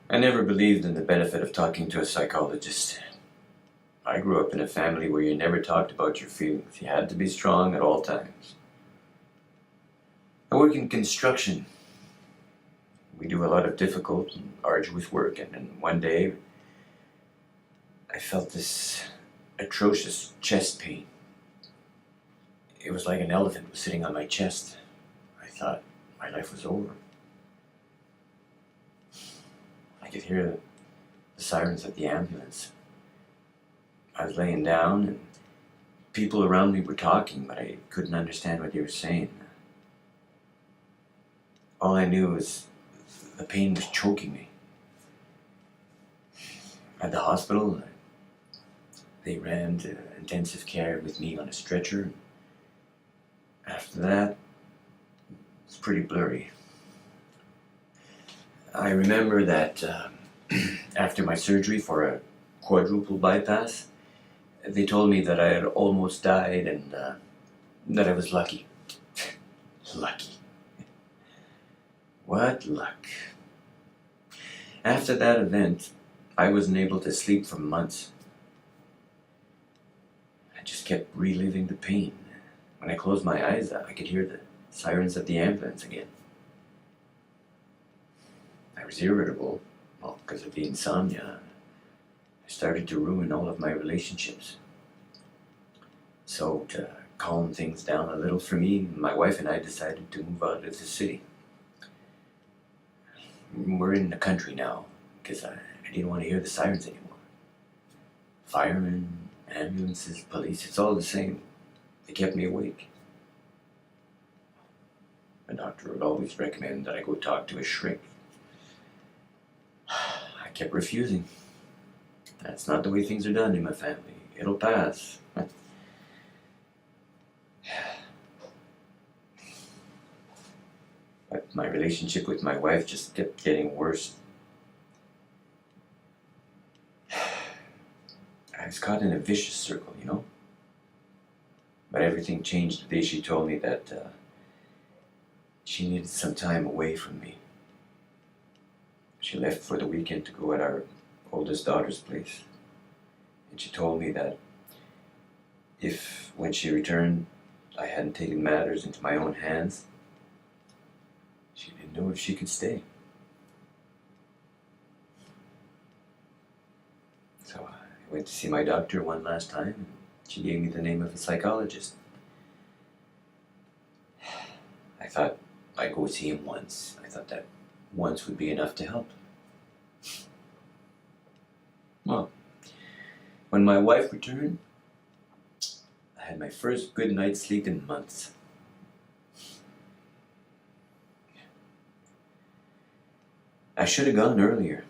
I never believed in the benefit of talking to a psychologist. I grew up in a family where you never talked about your feelings. You had to be strong at all times. I work in construction. We do a lot of difficult and arduous work, and then one day I felt this atrocious chest pain. It was like an elephant was sitting on my chest. I thought my life was over. I could hear the sirens of the ambulance. I was laying down and people around me were talking, but I couldn't understand what they were saying. All I knew was the pain was choking me. At the hospital, they ran to intensive care with me on a stretcher. After that, it's pretty blurry. I remember that after my surgery for a quadruple bypass, they told me that I had almost died and that I was lucky. Lucky. What luck. After that event, I wasn't able to sleep for months. I just kept reliving the pain. When I closed my eyes, I could hear the sirens of the ambulance again. I was irritable, well, because of the insomnia. I started to ruin all of my relationships. So, to calm things down a little for me, my wife and I decided to move out of the city. We're in the country now, because I didn't want to hear the sirens anymore. Firemen, ambulances, police, it's all the same. They kept me awake. The doctor would always recommend that I go talk to a shrink. I kept refusing. That's not the way things are done in my family. It'll pass. But my relationship with my wife just kept getting worse. I was caught in a vicious circle, you know? But everything changed the day she told me that she needed some time away from me. She left for the weekend to go at our oldest daughter's place. And she told me that if, when she returned, I hadn't taken matters into my own hands, she didn't know if she could stay. So I went to see my doctor one last time, and she gave me the name of a psychologist. I thought I'd go see him once. I thought that once would be enough to help. Well, when my wife returned, I had my first good night's sleep in months. I should have gone earlier.